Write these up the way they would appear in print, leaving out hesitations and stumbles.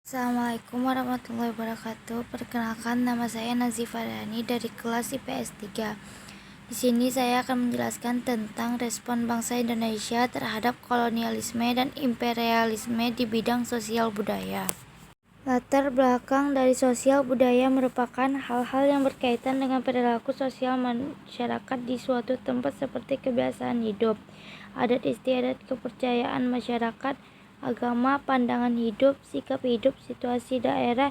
Assalamualaikum warahmatullahi wabarakatuh. Perkenalkan, nama saya Nazifa Dani dari kelas IPS 3. Di sini saya akan menjelaskan tentang respon bangsa Indonesia terhadap kolonialisme dan imperialisme di bidang sosial budaya. Latar belakang dari sosial budaya merupakan hal-hal yang berkaitan dengan perilaku sosial masyarakat di suatu tempat seperti kebiasaan hidup, adat istiadat, kepercayaan masyarakat, agama, pandangan hidup, sikap hidup, situasi daerah,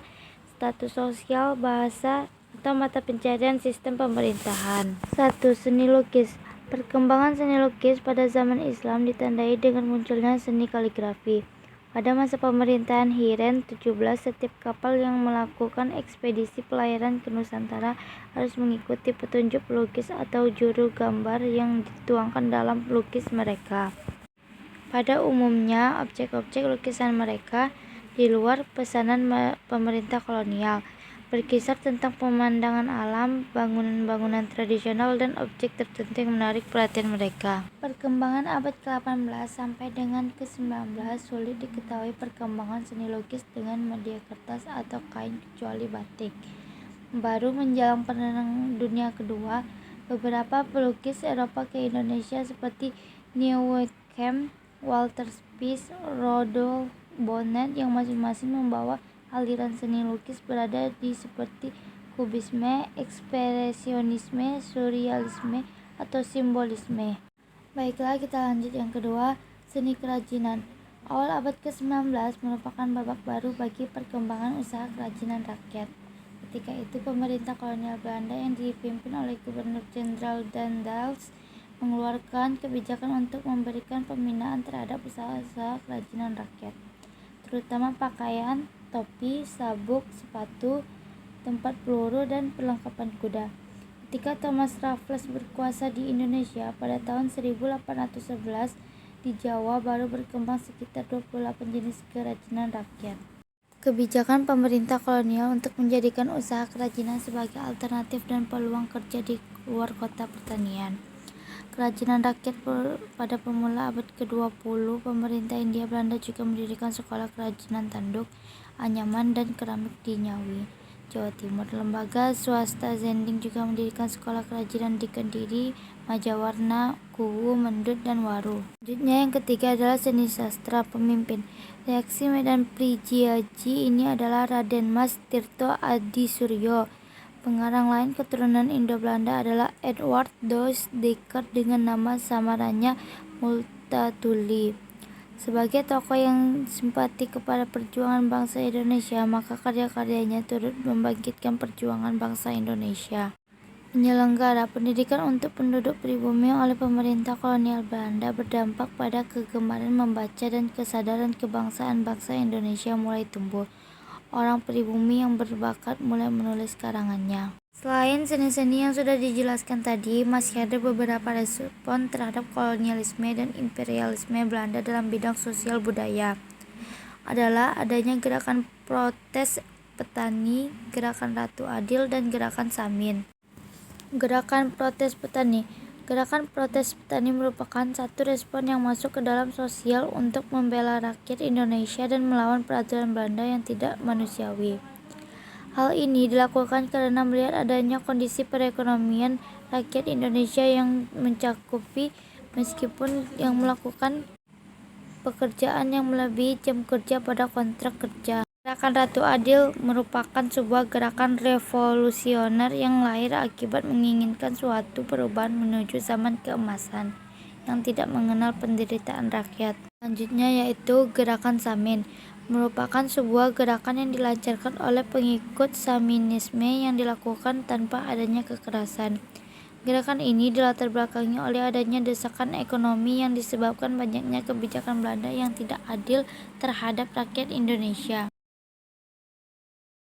status sosial, bahasa, atau mata pencarian sistem pemerintahan. 1. Seni lukis. Perkembangan seni lukis pada zaman Islam ditandai dengan munculnya seni kaligrafi. Pada masa pemerintahan Hiren 17, setiap kapal yang melakukan ekspedisi pelayaran ke Nusantara harus mengikuti petunjuk pelukis atau juru gambar yang dituangkan dalam lukis mereka. Pada umumnya, objek-objek lukisan mereka di luar pesanan pemerintah kolonial, berkisar tentang pemandangan alam, bangunan-bangunan tradisional, dan objek tertentu yang menarik perhatian mereka. Perkembangan abad ke-18 sampai dengan ke-19 sulit diketahui perkembangan seni lukis dengan media kertas atau kain kecuali batik. Baru menjelang Perang Dunia Kedua, beberapa pelukis Eropa ke Indonesia seperti Nieuwenkamp, Walter Spies, Rudolf Bonnet yang masing-masing membawa aliran seni lukis berada di seperti kubisme, ekspresionisme, surrealisme, atau simbolisme. Baiklah, kita lanjut yang kedua, seni kerajinan. Awal abad ke-19 merupakan babak baru bagi perkembangan usaha kerajinan rakyat. Ketika itu pemerintah kolonial Belanda yang dipimpin oleh Gubernur Jenderal Daendels mengeluarkan kebijakan untuk memberikan pembinaan terhadap usaha-usaha kerajinan rakyat, terutama pakaian, topi, sabuk, sepatu, tempat peluru, dan perlengkapan kuda. Ketika Thomas Raffles berkuasa di Indonesia pada tahun 1811, di Jawa baru berkembang sekitar 28 jenis kerajinan rakyat. Kebijakan pemerintah kolonial untuk menjadikan usaha kerajinan sebagai alternatif dan peluang kerja di luar kota pertanian. Kerajinan rakyat pada pemula abad ke-20, pemerintah Hindia Belanda juga mendirikan sekolah kerajinan tanduk, anyaman, dan keramik di Ngawi, Jawa Timur. Lembaga swasta Zending juga mendirikan sekolah kerajinan di Kediri, Majawarna, Kuwu, Mendut, dan Waru. Selanjutnya yang ketiga adalah seni sastra. Pemimpin reaksi Medan Prijiaji ini adalah Raden Mas Tirto Adi Suryo. Pengarang lain keturunan Indo-Belanda adalah Edward Doyce Dekker dengan nama samarannya Multatuli. Sebagai tokoh yang simpati kepada perjuangan bangsa Indonesia, maka karya-karyanya turut membangkitkan perjuangan bangsa Indonesia. Penyelenggara pendidikan untuk penduduk pribumi oleh pemerintah kolonial Belanda berdampak pada kegemaran membaca dan kesadaran kebangsaan bangsa Indonesia mulai tumbuh. Orang pribumi yang berbakat mulai menulis karangannya. Selain seni-seni yang sudah dijelaskan tadi, masih ada beberapa respon terhadap kolonialisme dan imperialisme Belanda dalam bidang sosial budaya. Adalah adanya gerakan protes petani, gerakan Ratu Adil, dan gerakan Samin. Gerakan protes petani. Gerakan protes petani merupakan satu respon yang masuk ke dalam sosial untuk membela rakyat Indonesia dan melawan peraturan Belanda yang tidak manusiawi. Hal ini dilakukan karena melihat adanya kondisi perekonomian rakyat Indonesia yang mencakupi meskipun yang melakukan pekerjaan yang melebihi jam kerja pada kontrak kerja. Gerakan Ratu Adil merupakan sebuah gerakan revolusioner yang lahir akibat menginginkan suatu perubahan menuju zaman keemasan yang tidak mengenal penderitaan rakyat. Selanjutnya yaitu gerakan Samin, merupakan sebuah gerakan yang dilancarkan oleh pengikut Saminisme yang dilakukan tanpa adanya kekerasan. Gerakan ini dilatar belakangi oleh adanya desakan ekonomi yang disebabkan banyaknya kebijakan Belanda yang tidak adil terhadap rakyat Indonesia.